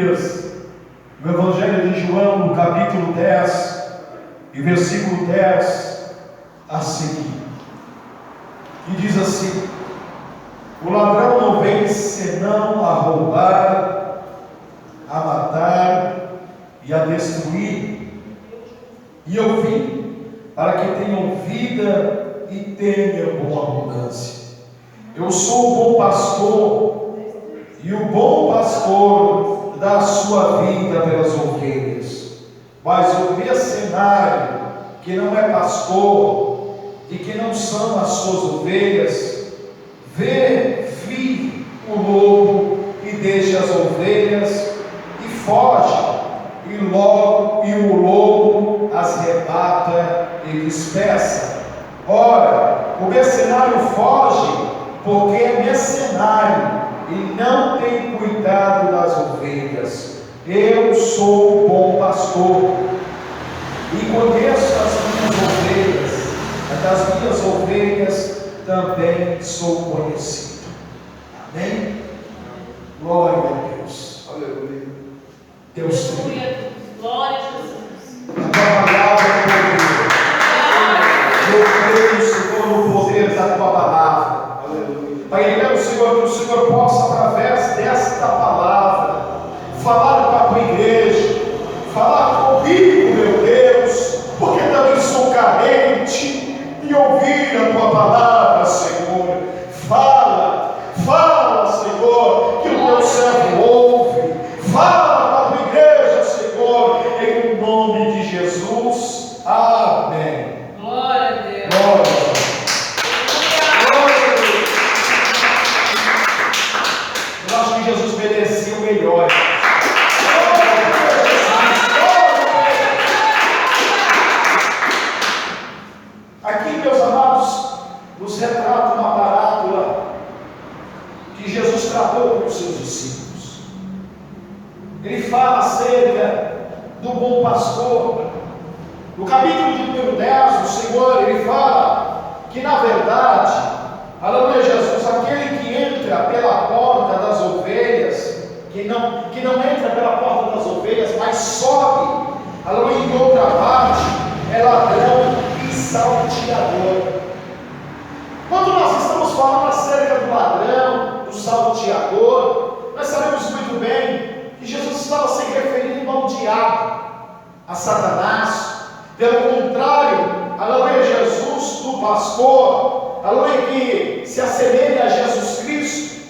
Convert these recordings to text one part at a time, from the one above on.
diz no Evangelho de João, no capítulo 10 e versículo 10 a seguir, que diz assim: o ladrão não vem senão a roubar, a matar e a destruir, e eu vim para que tenham vida e tenham com abundância. Eu sou o bom pastor, e o bom pastor dá a sua vida pelas ovelhas. Mas o mercenário, que não é pastor e que não são as suas ovelhas, vê vir o lobo e deixa as ovelhas e foge, e o lobo as arrebata e dispersa. Ora, o mercenário foge porque é mercenário e não tem cuidado das ovelhas. Eu sou o bom pastor e conheço as minhas ovelhas também sou conhecido. Amém? Glória a Deus. Aleluia. Deus tem. Glória a Jesus. A tua palavra é poder. Eu creio, Senhor, no poder da tua palavra. Aleluia. Pai, Senhor, que o Senhor possa, através desta palavra, falar com a tua igreja, falar comigo, meu Deus, porque também sou carente e ouvir a tua palavra, Senhor. Fala, Senhor, que o teu servo ouve. Fala com a tua igreja, Senhor, em nome de Jesus. Amém. Glória a Deus. Glória a Deus. Eu acho que Jesus merecia o melhor. Aqui, meus amados, nos retrata uma parábola que Jesus tratou com os seus discípulos. Ele fala acerca do bom pastor. No capítulo de número 10, o Senhor, ele fala que, na verdade, aleluia, Jesus, aquele que entra pela porta das ovelhas, que não entra pela porta das ovelhas, mas sobe, aleluia, em outra parte, é ladrão e salteador. Quando nós estamos falando acerca do ladrão, do salteador, nós sabemos muito bem que Jesus estava se referindo ao diabo, a Satanás. Pelo contrário, aleluia, Jesus, do pastor, aleluia, que se assemelha a Jesus Cristo,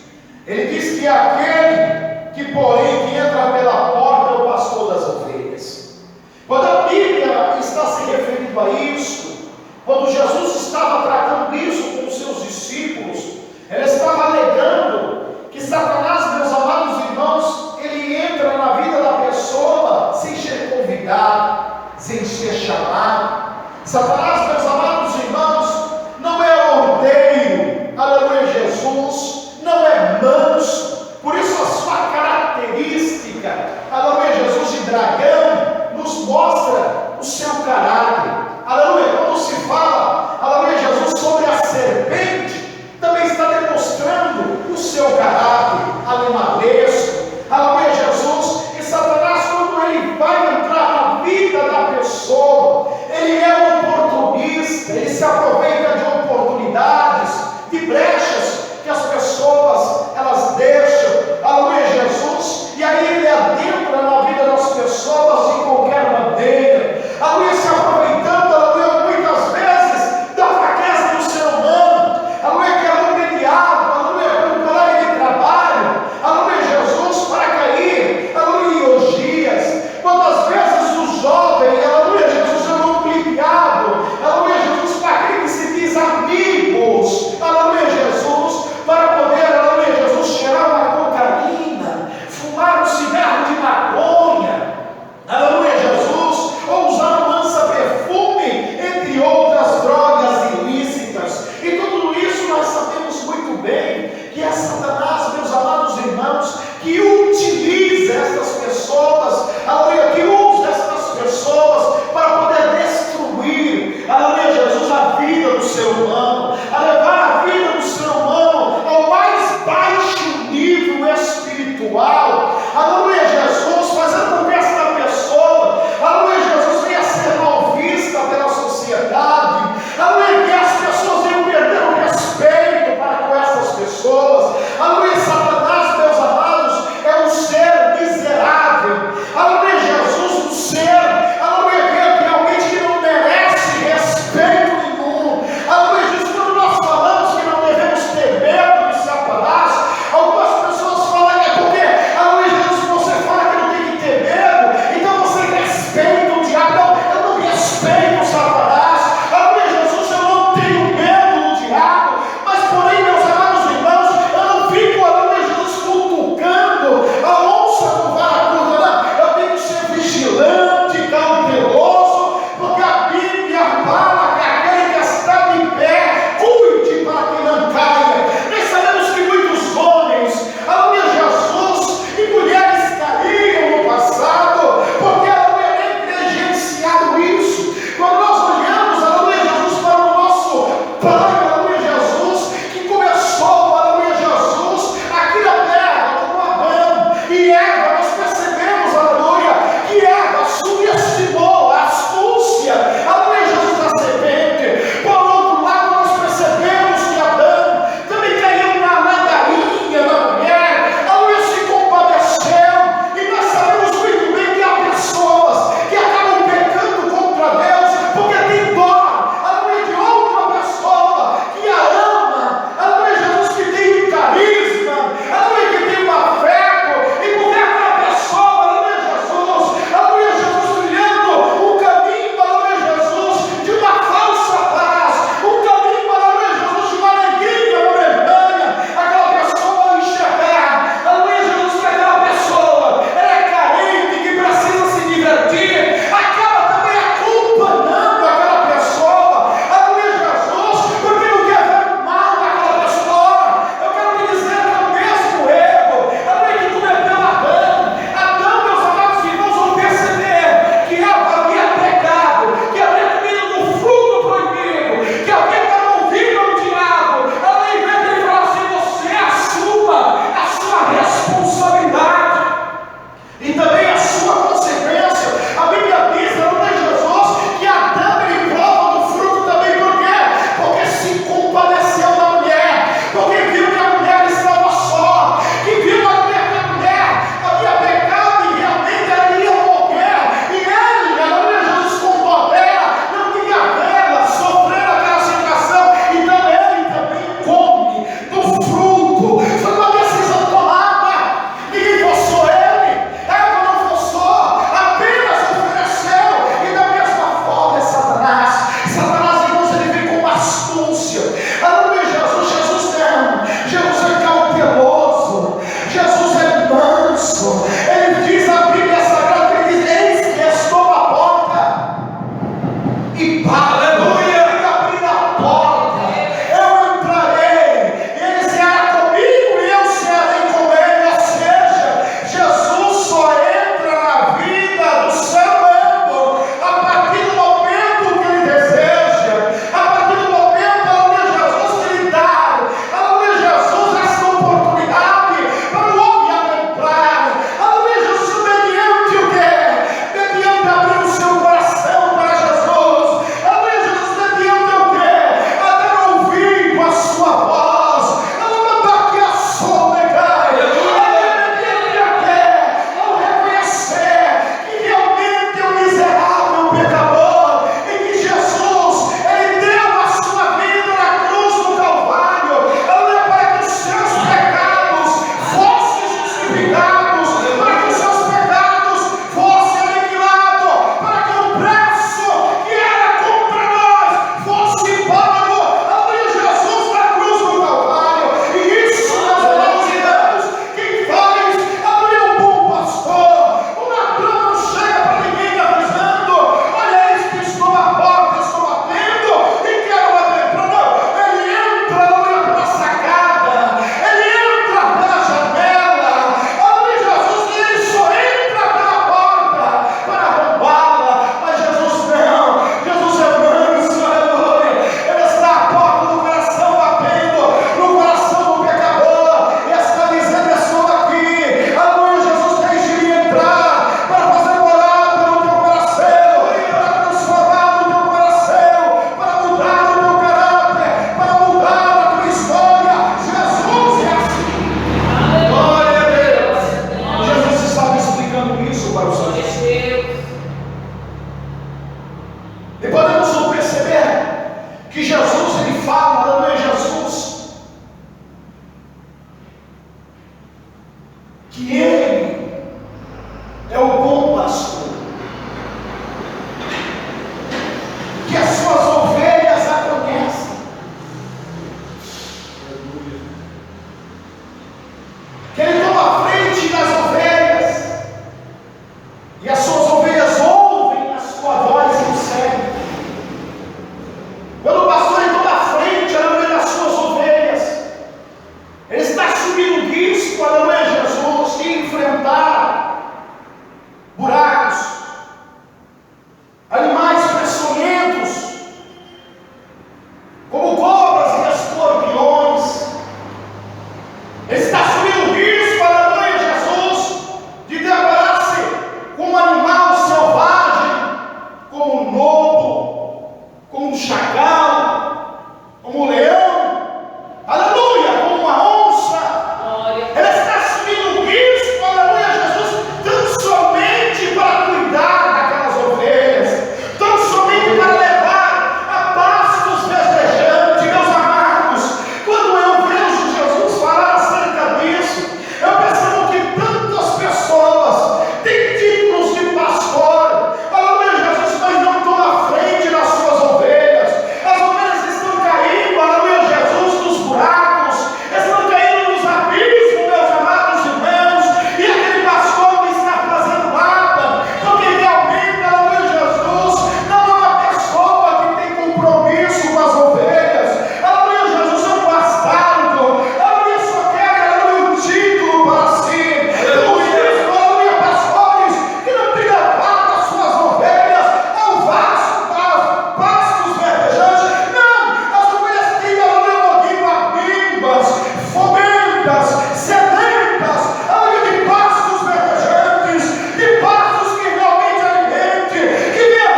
ele diz que é aquele que, porém, que entra pela porta é o pastor das ovelhas. Quando a Bíblia está se referindo a isso, quando Jesus estava tratando isso com os seus discípulos, ele estava alegando que Satanás, meus amados irmãos, ele entra na vida da pessoa sem ser convidado, sem ser chamado. Satanás, meus amados irmãos, não é ordeiro, aleluia, Jesus, não é manso. Por isso a sua característica, aleluia, Jesus, de dragão, nos mostra o seu caráter. Aleluia, quando se fala, aleluia, Jesus, sobre a serpente, também está demonstrando o seu caráter animalesco. Aleluia, Jesus. E Satanás, quando ele vai entrar na vida da pessoa, ele é oportunista. respeito Satanás, aleluia, Jesus, eu não tenho medo do diabo, mas porém, meus amados irmãos, eu não fico, aleluia, Jesus, cutucando a onça com vara curta, não, eu tenho que ser vigilante, cauteloso, porque a Bíblia fala que aquele que está de pé, cuide para que não caia. Nós sabemos que muitos homens, aleluia, Jesus, e mulheres caíram no passado, porque aleluia, é negligenciado isso. Quando nós olhamos, aleluia, Jesus, para o nosso Pai, aleluia, Jesus, que começou, aleluia, Jesus, aqui na terra, como Adão e Eva, nós percebemos, aleluia, que Eva subestimou a astúcia, aleluia, Jesus, da serpente. Por outro lado, nós percebemos que Adão também caiu na ladainha da mulher, aleluia, se compadeceu, e nós sabemos muito bem que há pessoas que acabam pecando contra Deus, porque tem dó, aleluia, de outra pessoa que a ama, aleluia, Jesus, que tem um carisma, aleluia, que tem um afeto, e porque aquela pessoa, aleluia, Jesus, trilhando um caminho, aleluia, Jesus, de uma falsa paz, um caminho, aleluia, Jesus, de uma alegria momentânea, aquela pessoa vai enxergar, aleluia, Jesus, que aquela pessoa, ela é carente, que precisa se divertir, acaba também acompanhando aquela pessoa, aleluia, Jesus, porque não quer ver mal naquela pessoa. Eu quero te dizer que é o mesmo erro, aleluia, que cometeu Adão. Adão, meus amados irmãos, vão perceber que Eva havia pecado, que havia comido do fruto proibido, que havia dado ouvido ao diabo. Ela, em vez de ele falar assim, você assuma a sua responsabilidade e também a sua consequência. A Bíblia diz, aleluia, Jesus, que Adão ele prova do fruto também. Por quê? Porque se compadeceu da mulher, porque viu que a mulher estava só, que viu a mulher que a mulher havia pecado e realmente ela ia morrer, e ele, aleluia, Jesus, com dó dela, não queria vê-la sofrendo aquela situação, então ele também come do fruto. Foi uma decisão tomada, ninguém forçou ele, Eva não forçou, apenas ofereceu. E da mesma forma é Satanás. Satanás, irmãos, ele vem com astúcia, aleluia, Jesus não, Jesus é cauteloso, Jesus é manso. Ele diz, a Bíblia Sagrada, ele diz, eis que estou à porta e aleluia, ele abrir a porta, eu entrarei, ele será comigo e eu serei com ele. Ou seja, Jesus só entra na vida do ser humano a partir do momento que ele deseja, a partir do momento, aleluia, Jesus, que ele dá, aleluia, Jesus, essa oportunidade para o homem adentrar, aleluia, Jesus, mediante o quê? Mediante abrir o seu coração para Jesus, aleluia, Jesus, mediante o quê? A dar ouvido à sua voz, aleluia, que a sua legai, mediante a quê? Ao reconhecer que realmente é um miserável pecador, e que Jesus, ele deu a sua vida na cruz do Calvário, aleluia, para que os seus pecados fossem justificados, para que os seus pecados fossem aniquilados, para que o preço que era contra nós fosse pago, aleluia, Jesus na cruz do Calvário. E isso, meus irmãos e irmãs, quem faz, aleluia, o bom pastor. O ladrão não chega para ninguém avisando, olha, eis que estou à porta, estou batendo e quero adentrar. Não, ele entra, aleluia, pela sacada, ele entra pela janela, aleluia, Jesus, ele só entra pela porta para roubá-la. Mas Jesus não, Jesus é manso, aleluia, ele está à porta do coração batendo, no coração do pecador, e está dizendo, estou aqui, aleluia, Jesus, deixe-me entrar para fazer morar pelo teu coração, para transformar o teu coração, para mudar o teu caráter, para mudar a tua história. Jesus é assim. Glória a Deus. Jesus estava explicando isso para os seus discípulos. E podemos perceber que Jesus, ele fala, aleluia, Jesus, que ele é o bom pastor. que as suas ovelhas a conhecem. Que Ele toma a frente das ovelhas, e as suas ovelhas ouvem a sua voz e o seguem. Quando o pastor ele toma a frente, aleluia, das suas ovelhas, ele está assumindo o risco, aleluia, Jesus, de enfrentar buracos, animais peçonhentos, como cobras e escorpiões. Ele está assumindo o risco, aleluia, Jesus, de deparar-se com um animal selvagem, como um lobo, como um chacal, como um leão, aleluia, como uma onça. Glória. Ele está assumindo o risco, aleluia, Jesus, tão somente para cuidar daquelas ovelhas, tão somente para levar a pastos verdejantes. Meus amados, quando eu vejo Jesus falar acerca disso, eu percebo que tantas pessoas têm títulos de pastor, aleluia, Jesus, mas não estão à frente das suas ovelhas. As ovelhas estão caindo, aleluia, Jesus, nos buracos, estão caindo nos abismos, meus amados irmãos, e aquele pastor não está fazendo nada, porque realmente, aleluia, Jesus, não é uma pessoa que tem compromisso com as ovelhas, aleluia, Jesus, é um bastardo, aleluia, só quer, aleluia, um título para si. Temos visto, aleluia, pastores que não têm levado as suas ovelhas ao vasto, aos pastos verdejantes. Não, as ovelhas têm, aleluia, ouvido amigas, fomentas, sedentas, aleluia, de pastos verdejantes, de pastos que realmente alimentem, que venham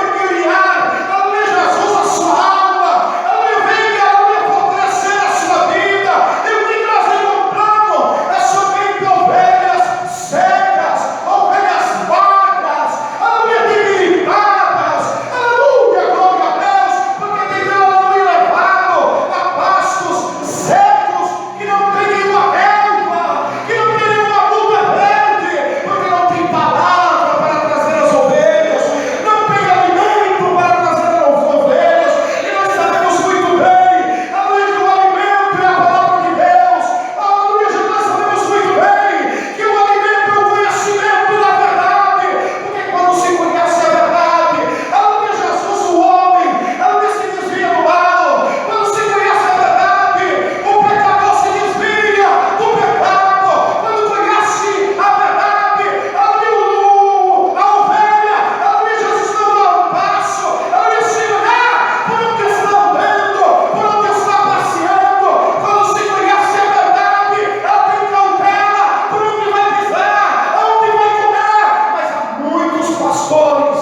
revorear, aleluia, Jesus, a sua alma, aleluia, venha, aleluia, fortalecer a sua vida. E o que nós encontramos é somente ovelhas secas, ovelhas magras, aleluia, debilitadas, aleluia, glória a Deus, porque tem, aleluia, levado a pastos secos, que não tem nenhuma erva, que não tem nenhuma muda verde, porque não tem palavra para trazer as ovelhas, não tem alimento para trazer as ovelhas. E nós sabemos muito bem, aleluia, que o alimento é a palavra de Deus, aleluia, nós sabemos muito bem que o alimento é o conhecimento da verdade, porque quando se conhece a verdade, aleluia, Jesus, o homem, aleluia, se desvia do mal. Quando se conhece a verdade, o pecador se desvia do pecado. Quando conhece a verdade, aleluia, a ovelha, aleluia, Jesus, não dá um passo, aleluia, se olhar por onde está andando, por onde está passeando. Quando se conhece a verdade, ela tem cautela por onde vai pisar, aonde vai comer. Mas há muitos pastores,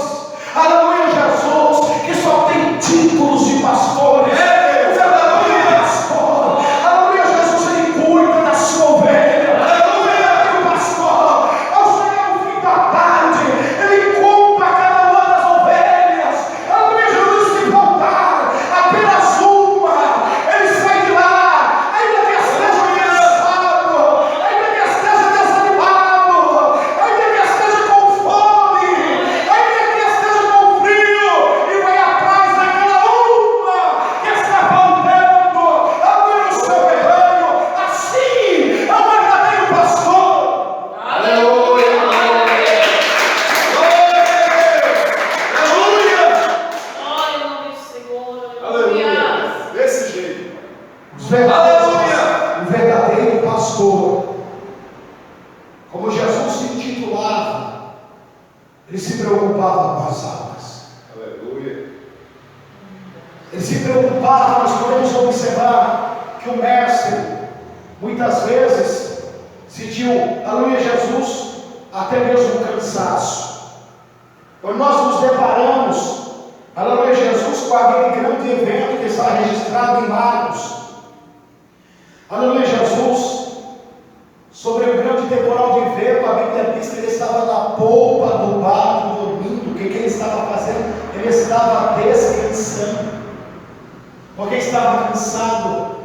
aleluia, Jesus, que só tem títulos de pastores. O verdadeiro pastor, aleluia, Jesus, ele cuida da sua ovelha. Aleluia, o pastor, ao chegar no fim da tarde, ele conta cada uma das ovelhas. Aleluia, Jesus, se voltar apenas uma, ele sai de lá, ainda que esteja cansado, ainda que esteja desanimado, ainda que esteja com fome, ainda que esteja com frio, e vai atrás daquela uma que está faltando, aleluia, o seu rebanho. Assim é o verdadeiro pastor. Aleluia. Aleluia! Glória em nome do Senhor. Aleluia. Desse jeito. O verdadeiro pastor, como Jesus se intitulava, ele se preocupava com as almas. Aleluia. Ele se preocupava. Nós podemos observar que o mestre muitas vezes sentiu, aleluia, Jesus, até mesmo cansaço. Quando nós nos deparamos, aleluia, Jesus, com aquele grande evento que está registrado em Marcos, aleluia, Jesus, sobre o grande temporal de vento, a Bíblia diz que ele estava na polpa do barco dormindo. O que ele estava fazendo? Ele estava descansando, porque estava cansado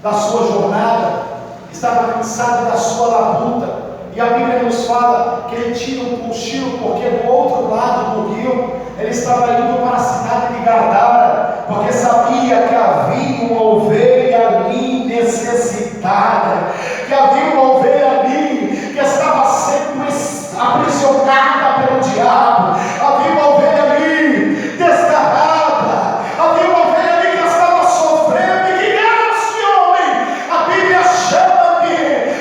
da sua jornada, estava cansado da sua labuta, E a Bíblia nos fala que ele tinha um cochilo, porque do outro lado do rio, ele estava indo para a cidade de Gadara, porque sabia que havia uma ovelha ali necessitada, que havia uma ovelha ali que estava sendo aprisionada pelo diabo, havia uma ovelha ali desgarrada, havia uma ovelha ali que estava sofrendo. E quem era esse homem? A Bíblia chama de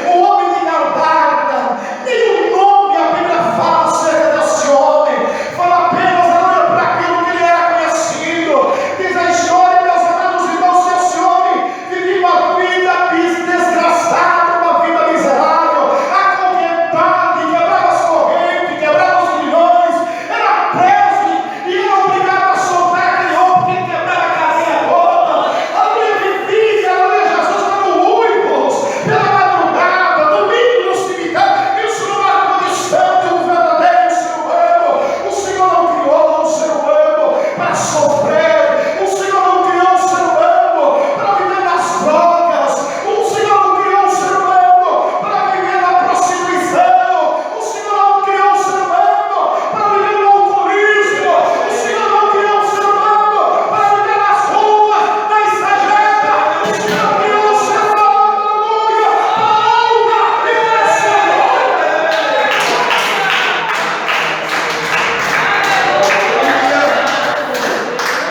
o homem de Gadara. Nem o nome a Bíblia fala acerca desse homem, fala apenas para aquilo que ele era conhecido. Diz a história, meus amados irmãos, que esse homem vivia uma vida desgraçada, uma vida miserável, acorrentado, quebrava as correntes, quebrava os grilhões, era preso e era obrigado a soltar aquele homem porque ele quebrava a cadeia toda. Aleluia, vivia, aleluia, Jesus dando uivos pela madrugada, domingo no cemitério. Isso não é a condição de um verdadeiro ser humano. O Senhor não criou um ser humano para sofrer. O Senhor não criou um ser humano para viver nas drogas. O Senhor não criou um ser humano para viver na prostituição. O Senhor não criou um ser humano para viver no alcoolismo. O Senhor não criou um ser humano para viver nas ruas, na exagera. O Senhor criou um ser humano, aleluia, para honra e crescer.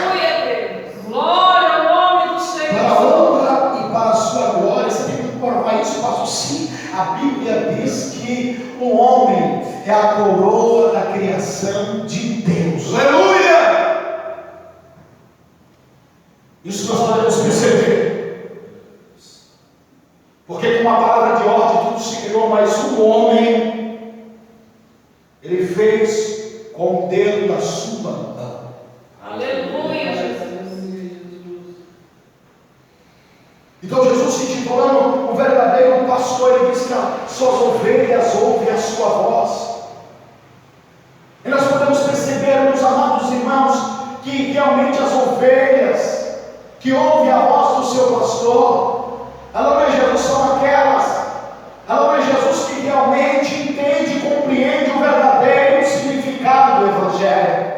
Aleluia, Deus. Glória ao nome do Senhor. Para a honra e para a sua glória. Você tem que comprovar isso, pastor. Sim, a Bíblia diz que o homem é a coroa da criação de Deus. Aleluia! Isso nós podemos perceber, porque com uma palavra de ordem tudo se criou, mas o homem ele fez com o dedo da sua mão. Aleluia, Jesus. Então Jesus, se intitulando o verdadeiro pastor, ele diz que as suas ovelhas ouvem a sua voz. E nós podemos perceber, meus amados irmãos, que realmente as ovelhas que ouvem a voz do seu pastor, aleluia, Jesus, são aquelas, aleluia, Jesus, que realmente entende e compreende o verdadeiro significado do Evangelho,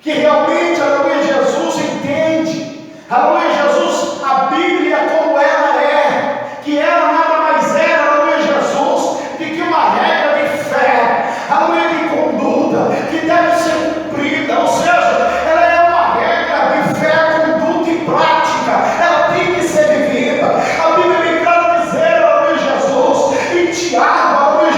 que realmente, aleluia, Jesus entende, aleluia, Jesus, a Bíblia como ela é, que ela nada mais era, aleluia, Jesus, do que uma regra de fé, aleluia, de conduta, que deve ser cumprida, ou seja, ela é uma regra de fé, conduta e prática, ela tem que ser vivida. A Bíblia me quer dizer, aleluia, Jesus, em Tiago, aleluia,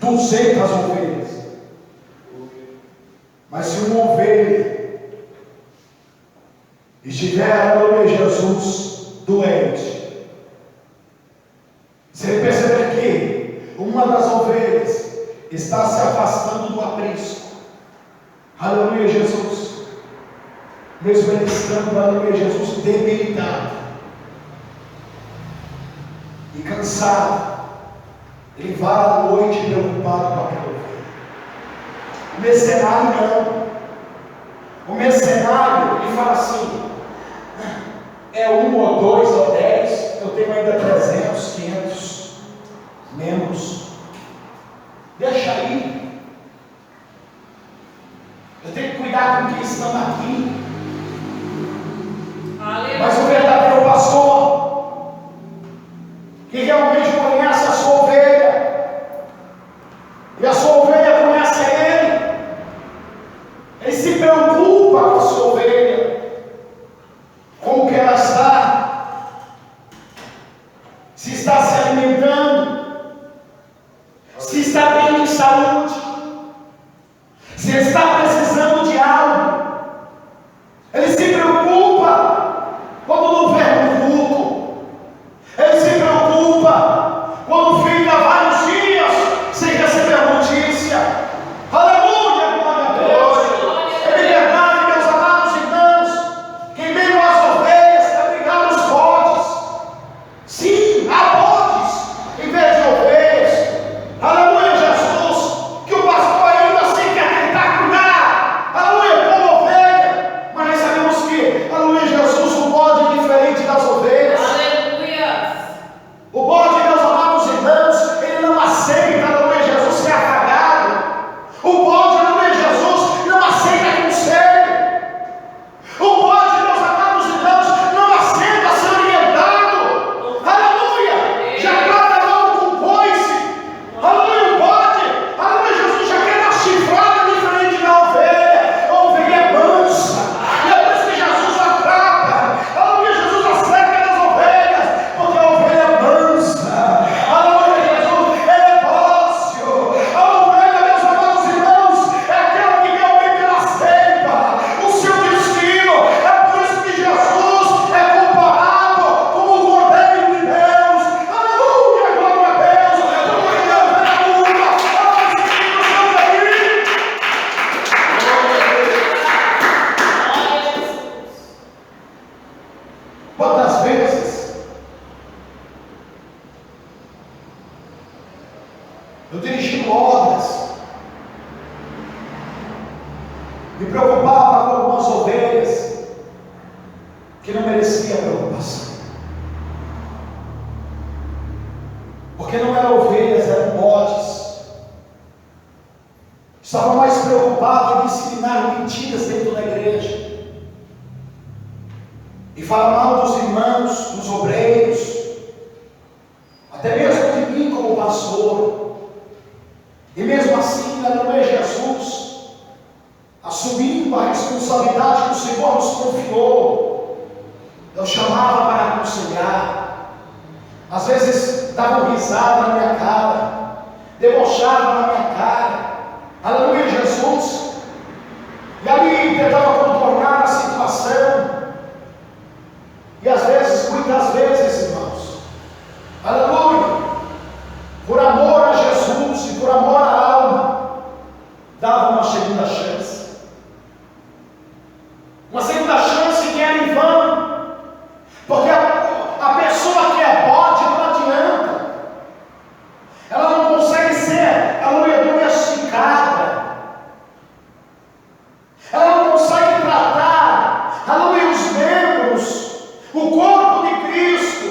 200 ovelhas. Mas se uma ovelha estiver, aleluia, Jesus, doente, se ele perceber que uma das ovelhas está se afastando do aprisco, aleluia, Jesus, mesmo ele estando, aleluia, Jesus, debilitado e cansado, ele vai à noite preocupado com aquela ovelha. O mercenário não. O mercenário, ele fala assim: é 1 ou 2 ou 10, eu tenho ainda 300, 500 membros, deixa aí, eu tenho que cuidar com quem estão aqui. Aleluia. Mas o verdadeiro pastor, que realmente conhece a sua ovelha, e a sua ovelha conhece ele se preocupa com a sua ovelha, como que ela está, se está se alimentando, se está bem de saúde, se está precisando de algo. Ele se preocupa quando não vê um culto, ele se preocupa quando fica vários dias sem receber notícia. Aleluia, glória a Deus. É verdade, meus amados irmãos, que mesmo as ovelhas também ligaram os bodes. Sim, há bodes em vez de ovelhas. Aleluia, Jesus, que o pastor ainda assim quer tentar cuidar. Aleluia, como ovelha. Mas nós sabemos que, aleluia, Jesus, o bode é diferente das ovelhas. Aleluia. O bode, meus amados irmãos, ele não aceita, aleluia, Jesus, ser afagado. O bode, aleluia, Jesus, não aceita conselho. O bode, meus amados irmãos, não aceita ser orientado. Aleluia! Já trata logo com coice. Aleluia, o bode, aleluia, Jesus, já quer dar chifrada diferente da ovelha. A ovelha é mansa. E é por isso que Jesus a trata. Aleluia, Jesus acerca das ovelhas, porque a ovelha é mansa. Aleluia, Jesus, ele é dócil. A ovelha, meus amados irmãos, é aquela que realmente ela aceita o seu destino. É por isso que Jesus é comparado como o Cordeiro de Deus. Aleluia, glória a Deus. Porque Deus é uma, ela decidiu o seu caminho. Glória a Jesus. Quantas vezes eu dirigindo obras, me preocupava com algumas ovelhas que não mereciam preocupação, porque não eram ovelhas, eram bodes. Estava mais preocupado em disciplinar mentiras dentro da igreja e falar mal dos irmãos, dos obreiros, até mesmo de mim como pastor. E mesmo assim, aleluia, Jesus, assumindo a responsabilidade que o Senhor nos confiou, eu chamava para aconselhar. Às vezes davam risada na minha cara, debochavam na minha cara. Aleluia, Jesus. E ali tentava contornar a situação. E às vezes, muitas vezes, irmãos, aleluia, por amor a Jesus e por amor à alma, dava uma segunda chance. Uma segunda chance que era em vão, porque a pessoa que é bode não adianta, ela não consegue ser, aleluia, domesticada, ela não consegue tratar, aleluia, os membros, o corpo de Cristo,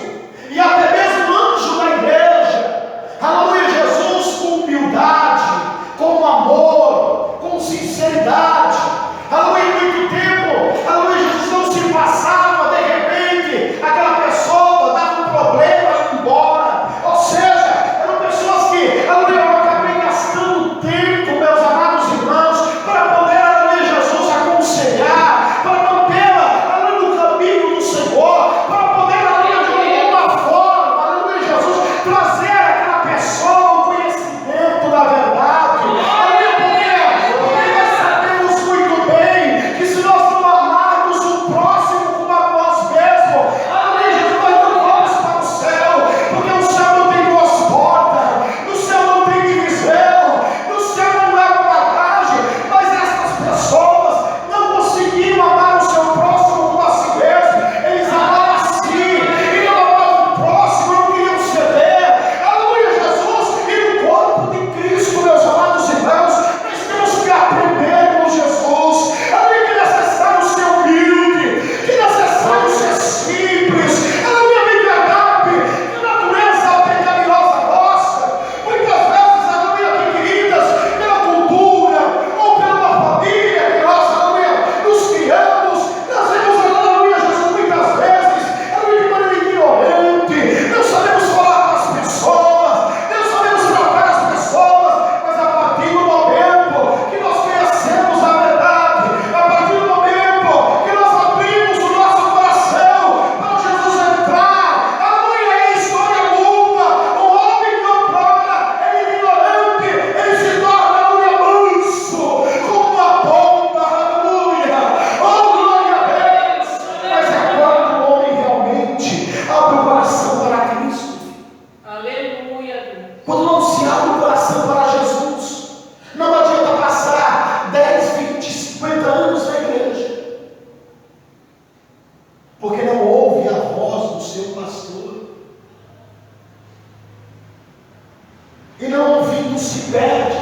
e não ouvindo se perde.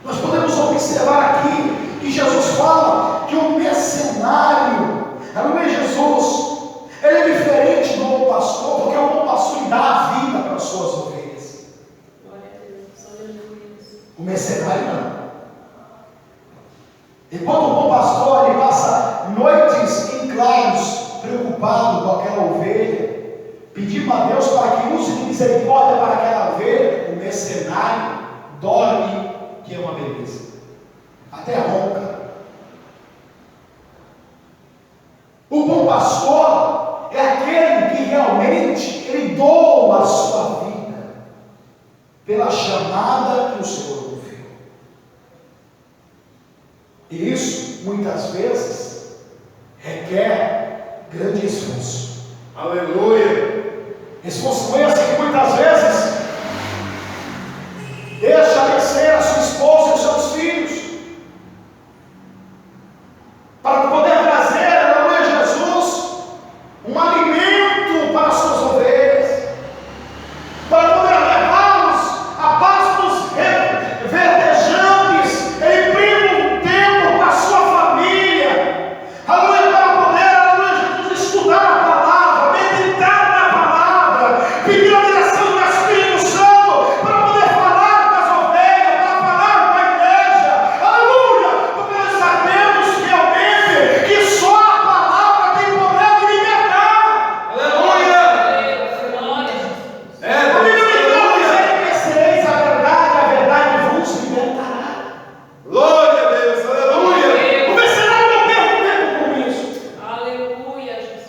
Nós podemos observar aqui que Jesus fala que o mercenário, aleluia, Jesus, ele é diferente do bom pastor, porque o bom pastor dá a vida para as suas ovelhas. O mercenário não. Enquanto o bom pastor ele passa noites em claros, preocupado com aquela ovelha, pedindo a Deus para que use de misericórdia para aquela ovelha, o mercenário dorme, que é uma beleza, até ronca. O bom pastor é aquele que realmente ele doa a sua vida pela chamada que o Senhor ouviu. E isso muitas vezes requer grande esforço. Aleluia! Esforço esse que muitas vezes deixa descer a sua esposa e os seus filhos para poder trazer, aleluia, Jesus, um alimento para as suas ovelhas, para poder levá-los a pastos verdejantes. Ele priva um tempo para a sua família, aleluia, para poder, aleluia, Jesus, estudar a palavra, meditar na palavra, pedir a direção do Espírito Santo para poder falar das ovelhas, para falar com a igreja, aleluia, porque nós sabemos realmente que só a palavra tem poder de libertar. Aleluia! A Bíblia diz: conhecereis a verdade vos libertará. Glória a Deus, aleluia! O mercenário não perde tempo com isso. Aleluia, Jesus.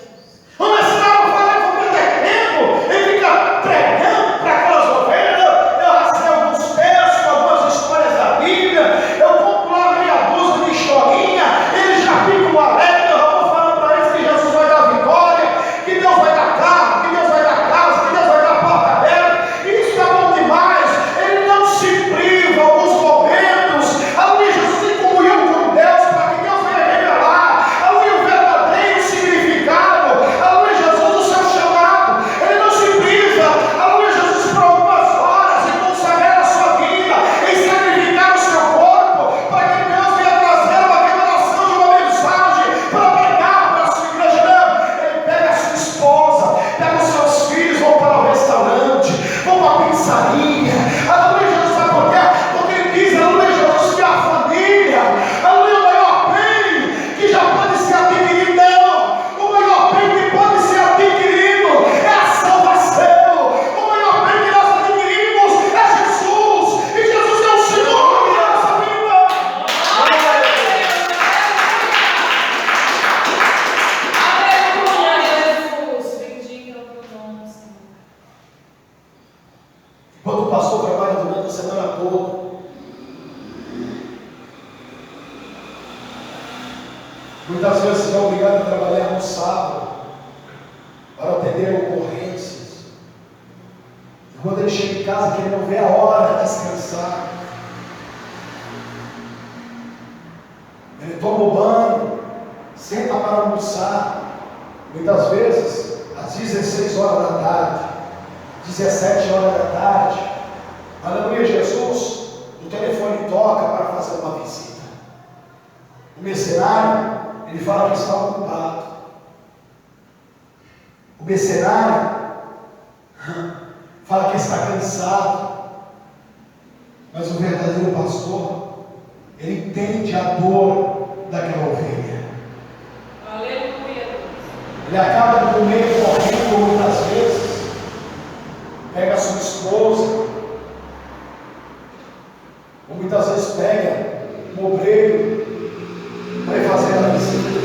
O mercenário fala que vou perder tempo, ele fica pregando para aquelas ovelhas. Eu rastei alguns textos, algumas histórias da Bíblia, eu compro lá meia dúzia de historinha, eles já ficam alegres. Eu vou falando para eles que Jesus vai dar vitória, que Deus vai dar carro, que Deus vai dar casa, que Deus vai dar porta aberta, e isso está bom demais. Ele não se priva alguns momentos, aleluia, Jesus, em comunhão com Deus, para que Deus venha revelar, aleluia, o verdadeiro significado, aleluia, Jesus, do seu chamado. Ele não se priva, aleluia, Jesus, por algumas horas em consagrar a sua vida, em sacrificar o seu corpo, para que Deus venha trazer uma revelação de uma mensagem para pregar para a sua igreja. Não, ele pega a sua esposa, pega os seus filhos, vão para o restaurante, vão para a pizzaria, aleluia, Jesus, sabe por quê? Porque ele diz, aleluia, Jesus, que a família, aleluia, o maior bem que já pode ser adquirido. Não, o maior bem que pode ser adquirido é a salvação. O maior bem que nós adquirimos é Jesus, e Jesus é o Senhor da nossa vida. Aleluia, Jesus. Bendito é o teu nome, Senhor. Enquanto o pastor trabalha durante a semana toda, muitas vezes é obrigado a trabalhar no sábado para atender ocorrências. E quando ele chega em casa, que ele não vê a hora de descansar, ele toma o banho, senta para almoçar, muitas vezes às 16 horas da tarde, 17 horas da tarde, aleluia, Jesus, o telefone toca para fazer uma visita. O mercenário, ele fala que está ocupado. O mercenário fala que está cansado. Mas o verdadeiro pastor, ele entende a dor daquela ovelha. Aleluia. Ele acaba no meio correndo muitas vezes, pega a sua esposa, ou muitas vezes pega um obreiro para ir fazer a visita.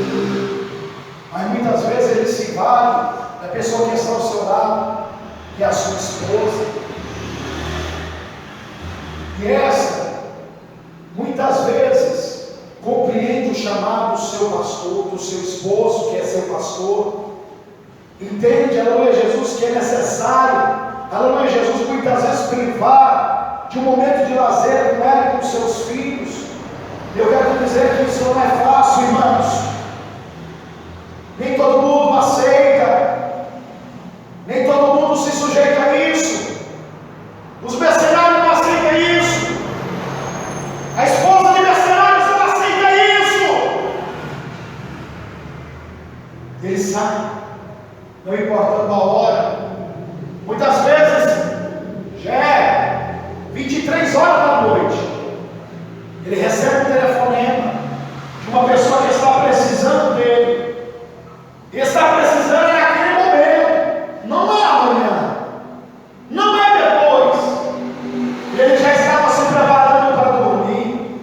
Mas muitas vezes ele se vale da pessoa que está ao seu lado, que é a sua esposa. E essa, muitas vezes, compreende o chamado do seu pastor, do seu esposo, que é seu pastor. Entende, aleluia, Jesus, que é necessário, aleluia, Jesus, muitas vezes privar de um momento de lazer com ela e com seus filhos. Eu quero dizer que isso não é fácil, irmãos. Nem todo mundo aceita, nem todo sujeito a isso. Os mercenários não aceitam isso. A esposa de mercenários não aceita isso. Ele sai, não importando a hora. Muitas vezes já é 23 horas da noite. Ele recebe um telefonema de uma pessoa que está precisando dele. E está precisando naquele momento. Não é amanhã. Não é depois. Ele já estava se preparando para dormir.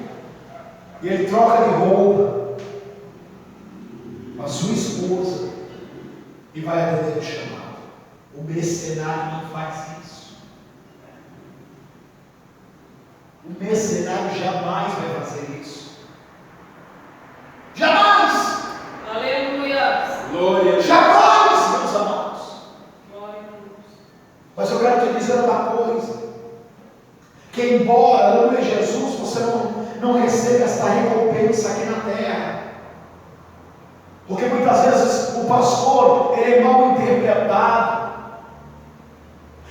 E ele troca de roupa com a sua esposa e vai atender o chamado. O mercenário não faz isso. O mercenário jamais vai fazer isso. Jamais! Aleluia! Glória a Deus. Jamais, meus amados. Glória a Deus. Mas eu quero te dizer uma coisa: que embora, aleluia, Jesus, você não receba esta recompensa aqui na terra, porque muitas vezes o pastor ele é mal interpretado.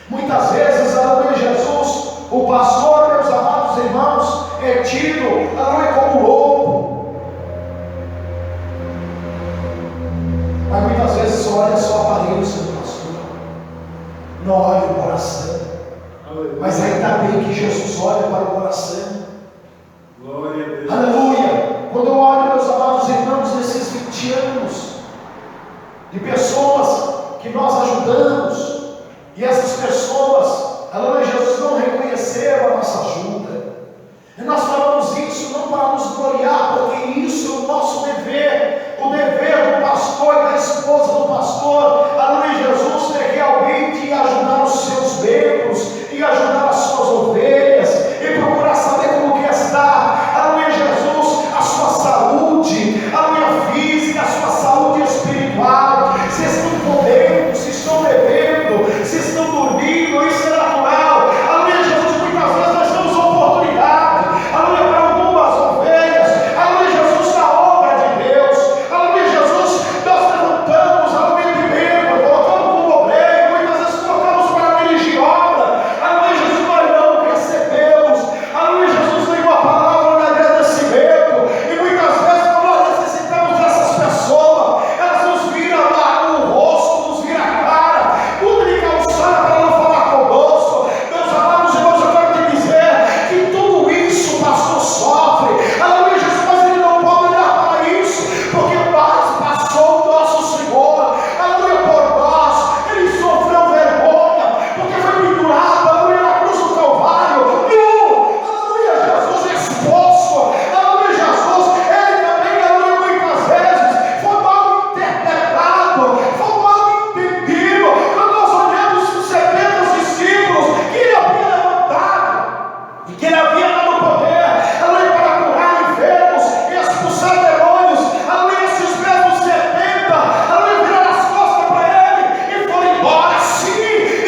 Muitas vezes, aleluia, Jesus, o pastor, meus amados irmãos, é tido, aleluia, como lobo. Mas muitas vezes olha só a aparência do pastor, não olha o coração. Mas ainda bem que Jesus olha para o coração. Glória a Deus. Aleluia. Quando eu olho, meus amados irmãos, nesses 20 anos de pessoas que nós ajudamos, e essas pessoas, aleluia, Jesus, não reconheceram a nossa ajuda. E nós falamos isso não para nos gloriar, porque isso é o nosso dever, o dever do pastor e da esposa do pastor, aleluia, Jesus, é realmente ajudar os seus membros, e ajudar as suas ovelhas, e procurar saber como que está, aleluia, Jesus, a sua saúde, aleluia, física, a sua saúde espiritual, se estão comendo, se estão bebendo, se estão dormindo, isso é natural, aleluia, Jesus, muitas vezes nós temos oportunidade, aleluia, para algumas ovelhas, aleluia, Jesus, na obra de Deus, aleluia, Jesus, nós levantamos, aleluia, de membro, colocamos como obreiro, muitas vezes colocamos para dirigir obra, aleluia, Jesus, nós não recebemos, aleluia, Jesus, nenhuma palavra de agradecimento, e muitas vezes quando nós necessitamos dessas pessoas, elas nos viram lá o rosto, nos viram a cara, tudo de calçada para não falar conosco. Meus amados irmãos, eu quero te dizer que tudo isso o pastor sofre, aleluia, Jesus, mas ele não pode olhar para isso, porque passou o nosso Senhor, aleluia, por nós, ele sofreu vergonha, porque foi pendurado, aleluia, na cruz do Calvário, nu, aleluia, Jesus exposto, aleluia, Jesus, ele também, aleluia, muitas vezes foi mal interpretado, foi mal entendido. Quando nós olhamos os 70 discípulos que ele havia levantado e que ele havia dado poder, aleluia, para curar enfermos e expulsar demônios, aleluia, esses mesmos 70, aleluia, viraram as costas para ele e foram embora. Sim,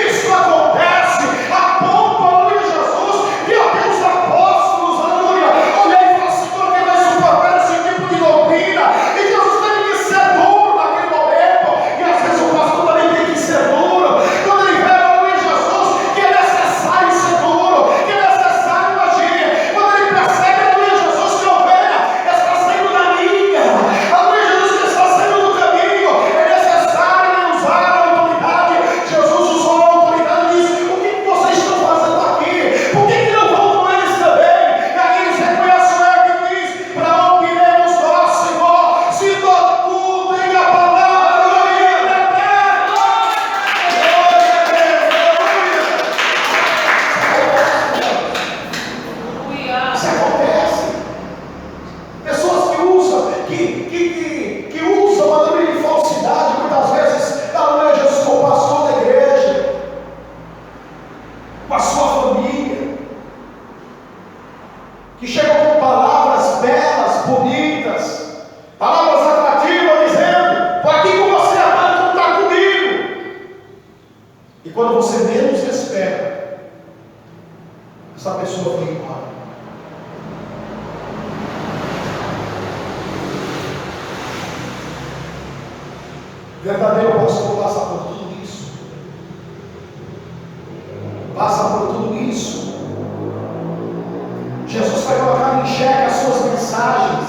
isso acontece a ponto, aleluia, Jesus, que até os apóstolos, aleluia, olhei e falei: Senhor, quem vai suportar esse tipo de doutrina? E Jesus teve que ser duro naquele momento, e às vezes o pastor também tem que ser duro, quando ele vê, aleluia, Jesus, que é necessário ser duro, que é necessário agir, quando ele percebe, aleluia, Jesus, que a ovelha está saindo da linha, aleluia, Jesus, que está saindo do caminho, é necessário ele usar a autoridade. Jesus usou a autoridade e disse: o que vocês estão fazendo aqui? Por que não vão com eles também? E aí eles reconhecem o erro e diz: para onde iremos nós, Senhor, se tudo tem a palavra da vida eterna? Aleluia! Isso acontece. Pessoas que usam, que usam, aleluia, de falsidade, muitas vezes, aleluia, Jesus, como pastor da igreja, com a sua família, que chegam com palavras belas, bonitas, palavras atrativas, dizendo: estou aqui com você, amado, tu está comigo. E quando você menos espera, essa pessoa foi embora. Verdadeiro pastor passa por tudo isso. passa por tudo isso. Jesus foi colocado em xeque as suas mensagens,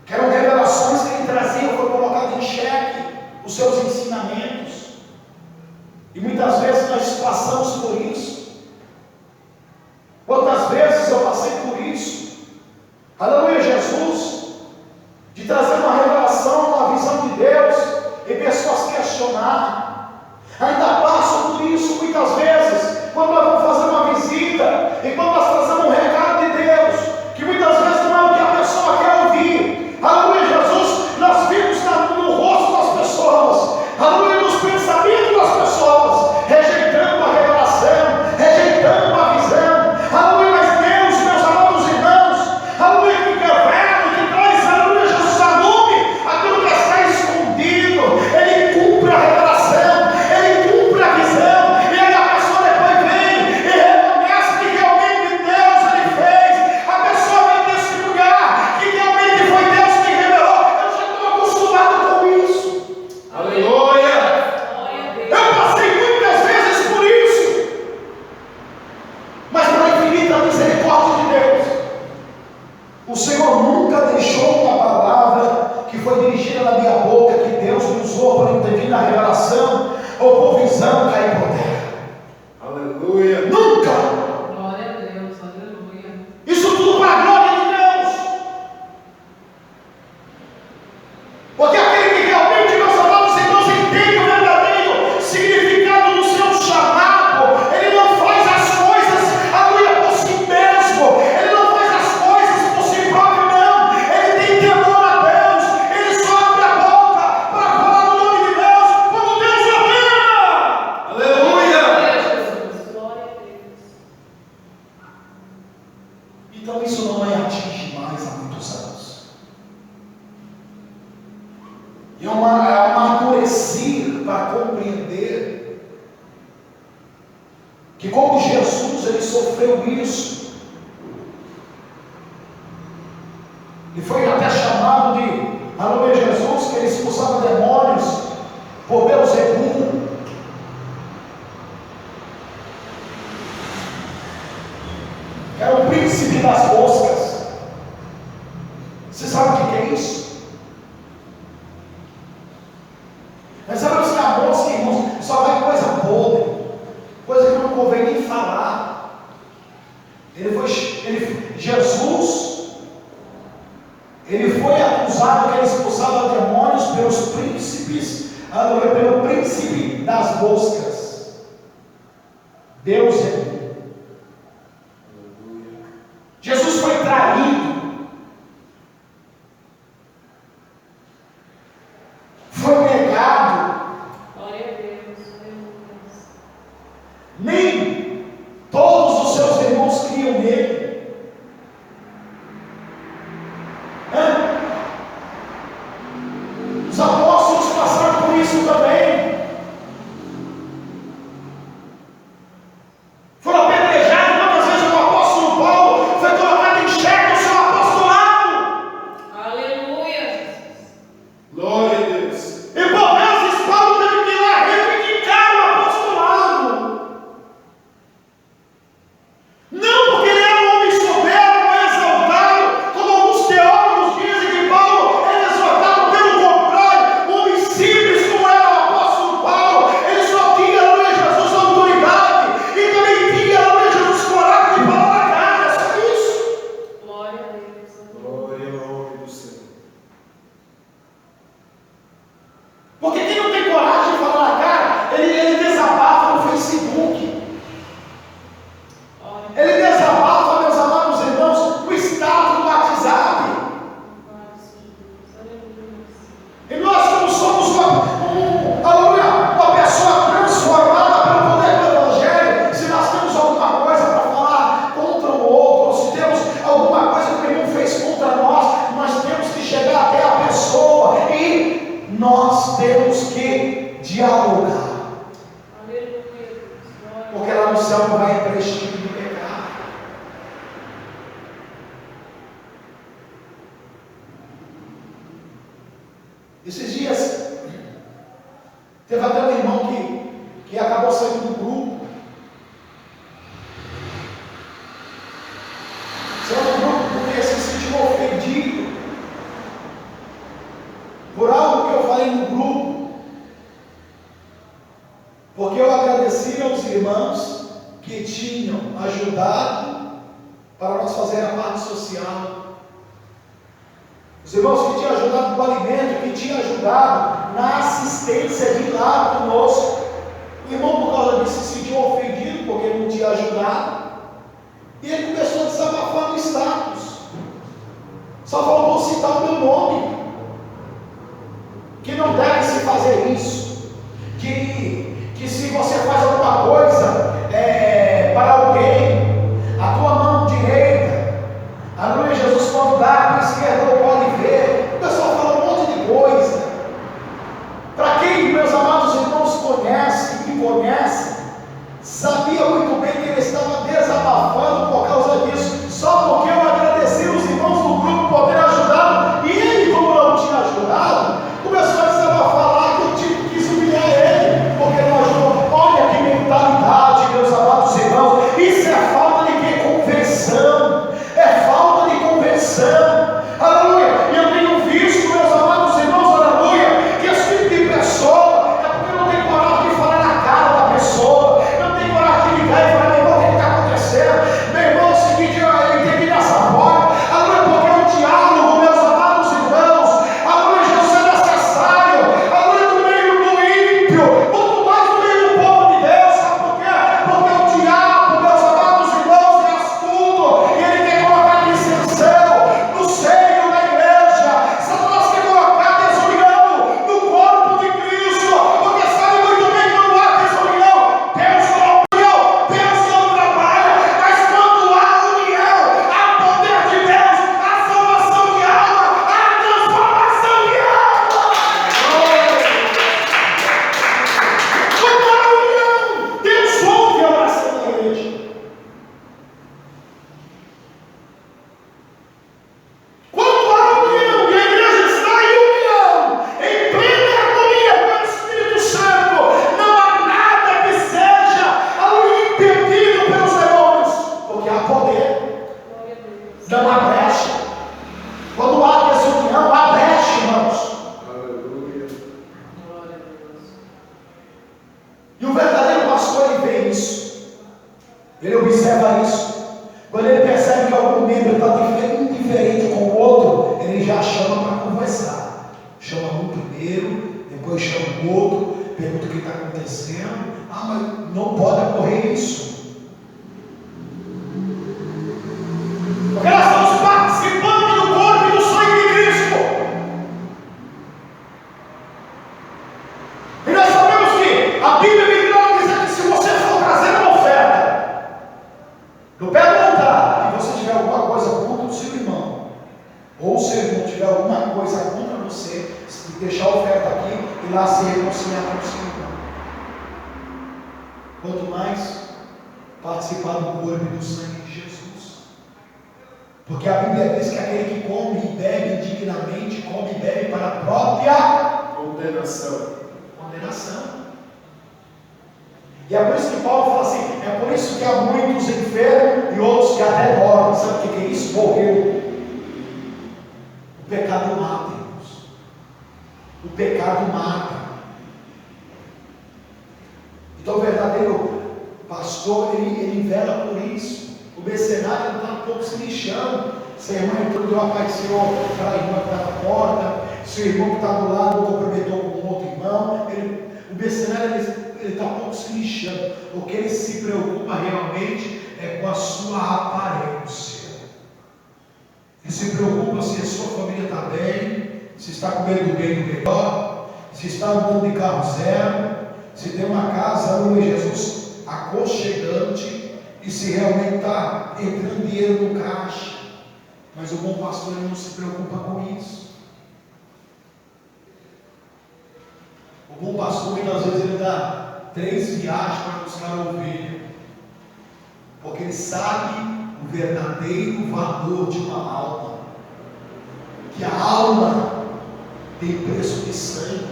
que eram revelações que ele trazia, foi colocado em xeque os seus ensinamentos. E muitas vezes nós passamos por isso. Quantas vezes eu passei por isso? Aleluia, Jesus, de trazer uma revelação, uma visão de Deus, e pessoas questionar. Ainda passo por isso muitas vezes, quando nós vamos fazer uma visita, e quando nós trazemos um recado de Deus, que muitas vezes não é o que a pessoa quer ouvir. Aleluia, Jesus, nós vimos no rosto das pessoas, aleluia, nos pensamentos das pessoas, rejeitando a revelação, rejeitando a visão. Aleluia, mas Deus, meus amados irmãos, aleluia, que revela, que traz, aleluia, Jesus, a lume, aquilo que está escondido. Ele cumpre a revelação, ele cumpre a visão, e aí a pessoa depois vem e reconhece que realmente Deus ele fez. A pessoa vem testemunhar que realmente foi Deus que revelou. Eu já estou acostumado com isso. Aleluia. Eu passei muitas vezes por isso, mas pela infinita misericórdia de Deus, o Senhor nunca deixou uma palavra que foi dirigida na minha boca, que Deus me usou para intervir na revelação ou por visão, cair por terra. Aleluia. Nunca! Glória a Deus, aleluia. Isso tudo para a glória de Deus. Porque aquele que realmente, meus amados irmãos, entende o verdadeiro significado do seu chamado, ele não faz as coisas, aleluia, por si mesmo, ele não faz as coisas por si próprio, não. Ele tem temor a Deus, ele só abre a boca para falar o nome de Deus quando Deus ordena. Aleluia. Glória a Jesus, glória a Deus. Então isso não me atinge mais há muitos anos. E é um amadurecer para compreender que como Jesus ele sofreu isso, e foi até chamado de, aleluia, Jesus, que ele expulsava demônios por Beelzebul. Era o príncipe das moscas. Você sabe o que é isso? Mas sabe que a mosca, irmãos, só vai coisa podre, coisa que não convém nem falar. Jesus, ele foi acusado que ele expulsava demônios pelos príncipes, pelo príncipe das moscas. Deus é. Jesus foi traído, foi negado. Glória a Deus, aleluia. Nem todos os seus irmãos criam nele. Os apóstolos passaram por isso também. Foram apedrejados. Quantas vezes o apóstolo Paulo foi colocado em xeque o seu apostolado? Aleluia, Jesus. Glória a Deus. E por vezes Paulo teve que ir lá reivindicar o apostolado. Não porque ele era um homem soberbo, exaltado, como alguns teólogos dizem que Paulo era exaltado. Pelo contrário, um homem simples como era o apóstolo Paulo, ele só tinha, aleluia, Jesus, autoridade, e também tinha, aleluia, Jesus, coragem de falar na cara, só isso. Glória a Deus, aleluia. Glória ao nome do Senhor. Porque quem não tem coragem de falar na cara, ele desabafa no Facebook. Glória Ele desabafa, meus amados irmãos, no status do WhatsApp. a Deus, aleluia. E nós, como somos uma pessoa transformada pelo poder do Evangelho, se nós temos alguma coisa para falar contra o outro, ou se temos alguma coisa que o irmão fez contra nós temos que chegar até a pessoa e nós temos que dialogar. Aleluia, Deus, glória. Porque lá no céu não vai ter esse tipo de pecado. Esses dias, teve até um irmão que e acabou saindo do grupo. Saiu do grupo porque se sentiu ofendido por algo que eu falei no grupo, porque eu agradeci aos irmãos que tinham ajudado para nós fazer a parte social. Os irmãos que tinham ajudado com o alimento, que tinham ajudado na assistência de lá conosco. O irmão, por causa disso, se sentiu ofendido porque não tinha ajudado. E ele começou a desabafar no status. Só faltou citar o meu nome. Que não deve se fazer isso. Que se você faz alguma coisa para alguém, a tua mão direita, aleluia, Jesus quando dá, a tua esquerda não pode ver. O pessoal fala um monte de coisa. Para quem, meus amados irmãos, me conhece, sabia muito bem que ele estava desabafando por causa disso, só porque eu agradeci os irmãos do grupo por terem ajudado, e ele, como não tinha ajudado, começou a desabafar lá que eu quis humilhar ele, porque não ajudou. Olha que mentalidade, meus amados irmãos, isso é falta de quê? Conversão, é falta de conversão, aleluia. E eu tenho visto, meus amados irmãos, aleluia, que esse tipo de pessoa é porque não tem coragem de falar na cara da pessoa, não tem coragem de ligar e falar, meu irmão, o que está acontecendo? Meu irmão, é o seguinte, ele tem que ir nessa porta, aleluia, porque é um diálogo, meus amados irmãos, aleluia, Jesus é necessário, aleluia, no meio do ímpio, quanto mais no meio do povo de Deus, sabe por quê? Porque o diabo, meus amados irmãos, é astuto, e ele quer colocar dissensão no seio da igreja. Satanás quer colocar desunião no corpo de Cristo, porque sabe muito bem que quando há desunião, Deus não trabalha, mas quando há união, há poder de Deus, há salvação de alma, há transformação de alma. Quando há união, Deus ouve a oração da igreja. Quando há união, e a igreja está em união, em plena harmonia com o Espírito Santo, não há nada que seja impedido pelos demônios, porque há poder, Glória a Deus. não há brecha. Quando há desunião, há brecha, irmãos. Aleluia. Glória a Deus. E o verdadeiro pastor, ele vê isso, ele observa isso. Quando ele percebe que algum membro está indiferente com o outro, ele já chama para conversar. Chama um primeiro, depois chama o outro, pergunta o que está acontecendo. Ah, mas não pode ocorrer isso. Porque nós estamos participando do corpo e do sangue de Cristo. E nós sabemos que a Bíblia me diz que se você for trazer uma oferta no pé do altar e você tiver alguma coisa contra o seu irmão, ou o seu irmão tiver alguma coisa contra você, você tem que deixar a oferta aqui e lá se reconciliar com o seu irmão. Quanto mais participar do corpo e do sangue de Jesus. Porque a Bíblia diz que aquele que come e bebe indignamente, come e bebe para a própria Condenação. condenação. E é por isso que Paulo fala assim, é por isso que há muitos enfermos e outros que até morrem. Sabe o que é isso? Morreu. O pecado mata, irmãos. O pecado mata. Então o verdadeiro pastor, ele vela por isso. O mercenário está um pouco se lixando. Se a irmã entrou, deu a paz do Senhor para a irmã que está na porta. Se o irmão que está do lado cumprimentou com um outro irmão. O mercenário ele está um pouco se lixando. O que ele se preocupa realmente é com a sua aparência. Ele se preocupa se a sua família está bem, se está comendo bem do melhor, se está andando de carro zero, se tem uma casa, aleluia, Jesus, aconchegante, e se realmente está entrando dinheiro no caixa. Mas o bom pastor ele não se preocupa com isso. O bom pastor muitas vezes ele dá 3 viagens para buscar a ovelha, porque ele sabe o verdadeiro valor de uma alma, que a alma tem preço de sangue,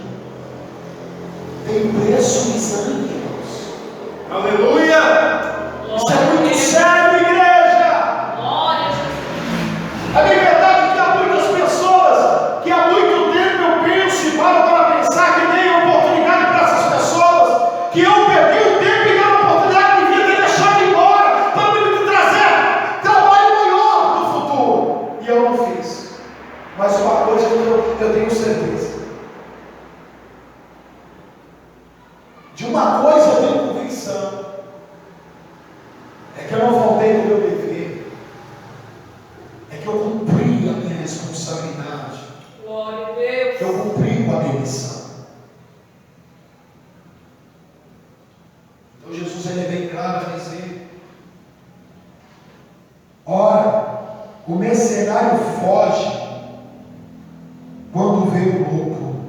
tem preço de sangue, irmãos. Aleluia! Isso é muito sério, igreja. Glória a Jesus. A verdade é que há muitas pessoas que há muito tempo eu penso e paro para pensar que dei oportunidade para essas pessoas, que eu perdi o tempo e dei a oportunidade, devia ter deixado embora para me trazer trabalho maior no futuro. E eu não fiz. Mas uma coisa eu tenho certeza. De uma coisa eu tenho convicção. É que eu não voltei no meu dever. É que eu cumpri a minha responsabilidade. Glória a Deus. Eu cumpri com a minha missão. Então Jesus ele é bem claro a dizer: ora, o mercenário foge quando vê o lobo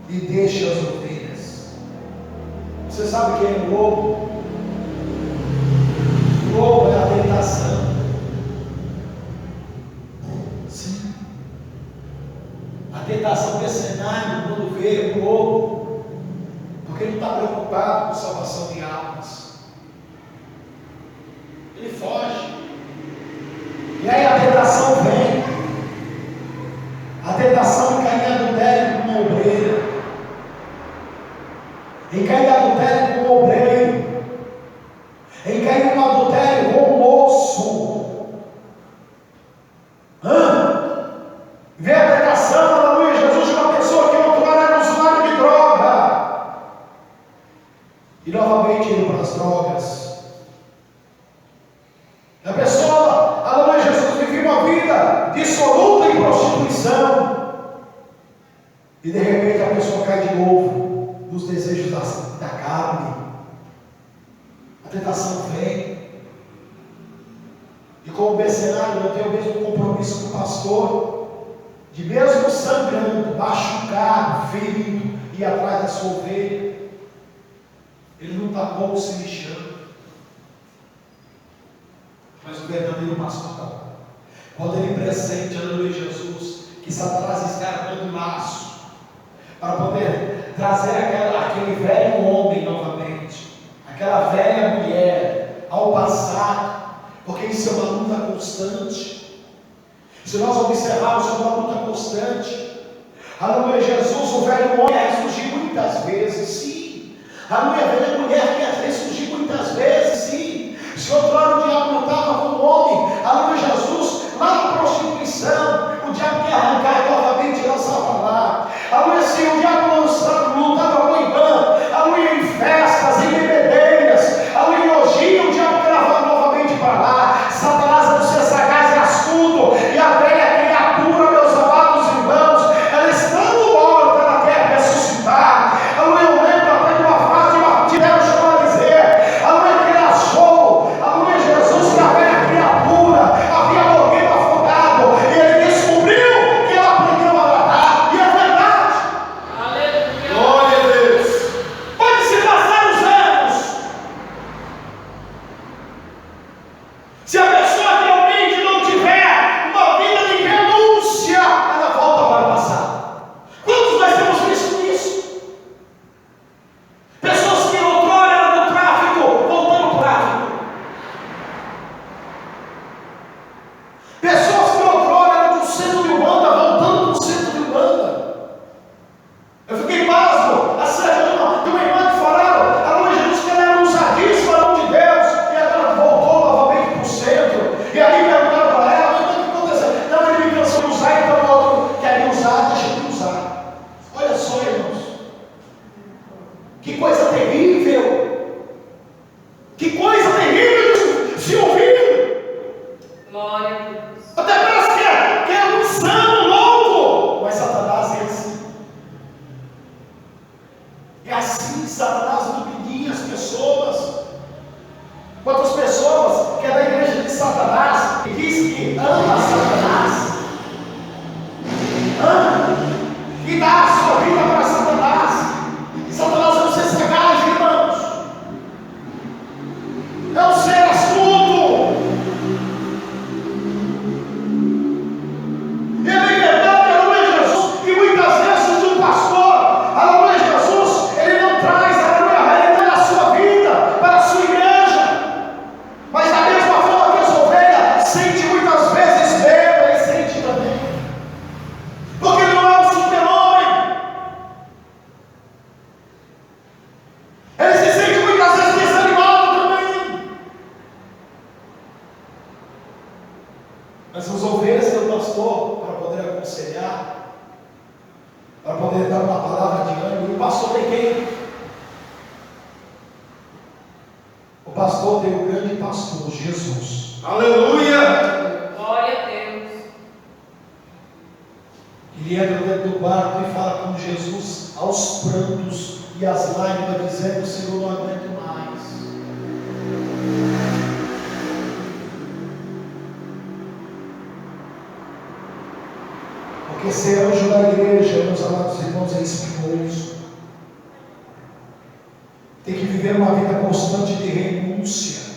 e deixa as ovelhas. Você sabe quem é o lobo? O lobo é a tentação. Sim. A tentação mercenário quando vê o lobo, porque ele não está preocupado com salvação de almas. Ele foge. E aí a tentação vem. A tentação em cair em adultério com uma obreira. Em cair em adultério com um obreiro. Em cair em adultério com um moço. Vê a tentação, aleluia, Jesus, de uma pessoa que outrora era usuário de droga. E novamente indo para as drogas. A pessoa, aleluia, Jesus, vivia uma vida dissoluta em prostituição. E de repente a pessoa cai de novo nos desejos da carne. A tentação vem. E como mercenário, eu tenho o mesmo compromisso com o pastor, de mesmo sangrando, machucado, ferido, ir atrás da sua ovelha. Ele não está pouco se lixando. Mas o verdadeiro pastor, quando ele presente, aleluia, Jesus, que Satanás escarpando o laço, para poder trazer aquele velho homem novamente, aquela velha mulher ao passado, porque isso é uma luta constante. Se nós observarmos, é uma luta constante. Aleluia, Jesus, o velho homem quer ressurgir muitas vezes, sim. Aleluia, a velha mulher quer ressurgir muitas vezes, sim. Se outrora o diabo lutava com o homem, aleluia, Jesus, lá na prostituição, o diabo quer arrancar novamente e lançar para lá. Aleluia, se o diabo lutava com o Ibã, aleluia, em festas, em bebedeiras, aleluia, em orgia, o diabo quer levar novamente para lá. Satanás é do ser sagaz e astuto, e a velha criatura, meus amados irmãos, ela estando morta, ela quer ressuscitar. Aleluia, eu lembro até de uma frase de Martinho chegou a dizer, aleluia, que ele achou, aleluia, Jesus, que a velha criatura havia morrido afogado, e ele descobriu que ela aprendeu a nadar, e é verdade. Aleluia. Glória a Deus! Pode se passar os anos, se a pessoa realmente não tiver uma vida de renúncia, ela volta para o passado. Quantos nós temos visto isso? Pessoas que outrora eram do tráfico, voltando para o tráfico. Pessoas que outrora eram do centro de Umbanda, voltando para o centro de Umbanda. Eu fiquei pasmo acerca de uma irmã que falaram, aleluia, Jesus, que ela era usadíssima no nome de Deus, e agora voltou novamente para o centro. E aí perguntaram para ela, mas o que aconteceu? Não, ele me cansou de usar, então o outro quer me usar, deixa eu me usar. Olha só, irmãos, que coisa terrível, que coisa terrível de se ouvir. Glória a Deus. Até parece que é um insano, louco, mas Satanás é assim. É assim que Satanás impedia as pessoas. Quantas pessoas que é da igreja de Satanás e diz que ama Satanás, ama e dá a sua vida para Satanás. E Satanás é um ser sagaz, irmãos. É um ser astuto. E é bem verdade, aleluia, Jesus, que muitas vezes um pastor, aleluia, Jesus, ele não traz, aleluia, a realidade da sua vida para poder dar uma palavra de ânimo. E o pastor tem quem? O pastor tem o grande pastor, Jesus. Aleluia! Glória a Deus. Ele entra dentro do barco e fala com Jesus aos prantos e às lágrimas, dizendo: Senhor, não aguento mais. Porque ser anjo da igreja, meus amados irmãos, é espinhoso. Tem que viver uma vida constante de renúncia.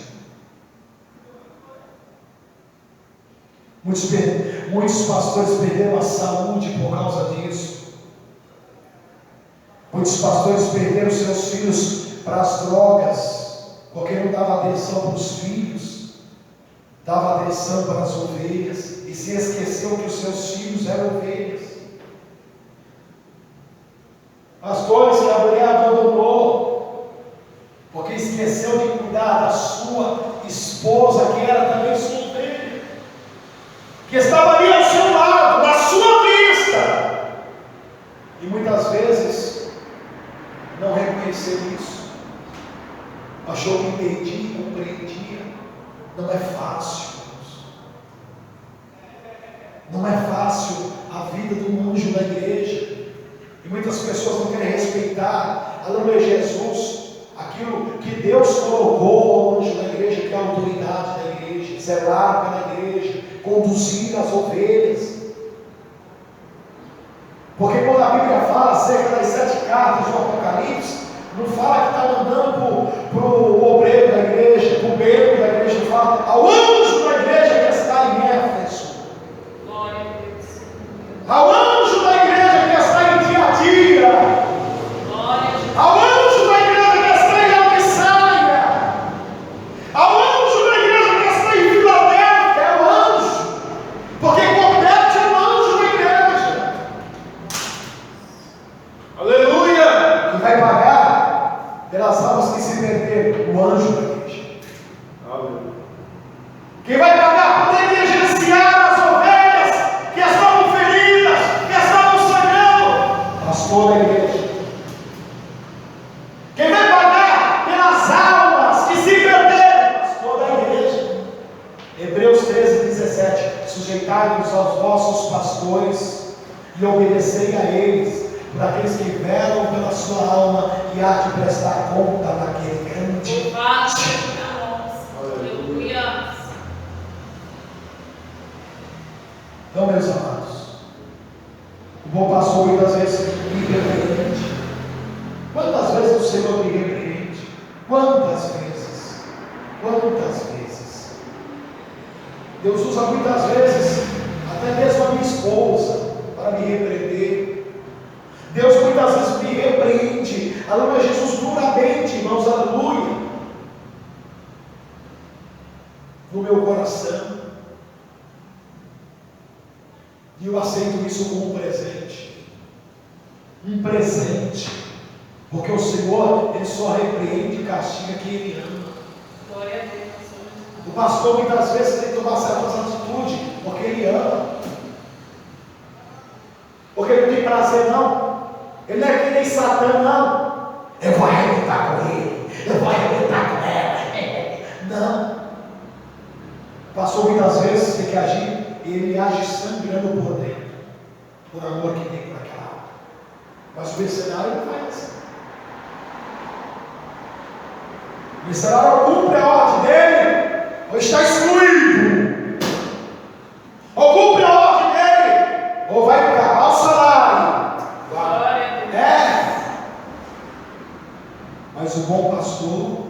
Muitos pastores perderam a saúde por causa disso. Muitos pastores perderam seus filhos para as drogas, porque não dava atenção para os filhos, dava atenção para as ovelhas, e se esqueceu que os seus filhos eram ovelhas. Pastores que a mulher abandonou, porque esqueceu de cuidar da sua esposa, que era também sua ovelha, que estava ali ao seu lado, na sua vista, e muitas vezes não reconheceu isso, achou que entendia, compreendia. Não é fácil, não é fácil a vida de um anjo da igreja, e muitas pessoas não querem respeitar, aleluia, Jesus, aquilo que Deus colocou ao anjo da igreja, que é a autoridade da igreja, zelar pela igreja, conduzir as ovelhas. Porque quando a Bíblia fala acerca das 7 cartas do Apocalipse, não fala que está mandando para o obreiro da igreja, para o membro da igreja, não fala ao anjo da igreja que está em Éfeso, Glória a Deus. ao anjo da igreja que está em Tiatira, Glória a Deus. ao anjo da igreja que está em Laodiceia, ao anjo da igreja que está em Filadélfia, é o anjo, porque compete ao anjo da igreja. Aleluia! Que vai pagar pelas almas que se perderam, o anjo da igreja. Aleluia! Quem vai pagar por negligenciar as ovelhas que estavam feridas, que estavam sangrando? Pastor da igreja. Quem vai pagar pelas almas que se perderam? Pastor da igreja. Hebreus 13:17. Sujeitai-vos aos vossos pastores e obedecei a eles, por aqueles que velam pela sua alma e há de prestar conta daquele grande. Louvado seja Deus. Aleluia. Então, meus amados, o bom pastor muitas vezes me repreende. Quantas vezes o Senhor me repreende? Quantas vezes? Quantas vezes? Deus usa muitas vezes, até mesmo a minha esposa, para me repreender. Deus muitas vezes me repreende, aleluia, Jesus, duramente, irmãos, aleluia, no meu coração. E eu aceito isso como um presente. Um presente. Porque o Senhor, Ele só repreende e castiga quem Ele ama. Glória a Deus. O pastor muitas vezes tem que tomar certas atitudes, porque Ele ama. Porque Ele não tem prazer, não. Ele não é que nem Satã, não. Eu vou arrebentar com ele, eu vou arrebentar com ela. Não. O pastor muitas vezes tem que agir, e ele age sangrando por dentro, por amor que tem por aquela alma. Mas o mercenário não faz assim. O mercenário cumpre a ordem dele, ou está excluído. Ou cumpre a ordem dele, ou vai acabar o salário. Glória a Deus. É. Mas o bom pastor,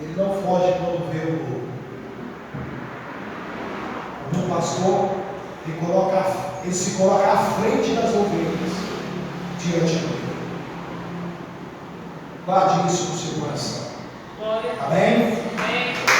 ele não foge quando vê o lobo. O bom pastor, ele se coloca à frente das ovelhas diante dele. Guarde isso no seu coração. Glória a Deus. Amém? Amém.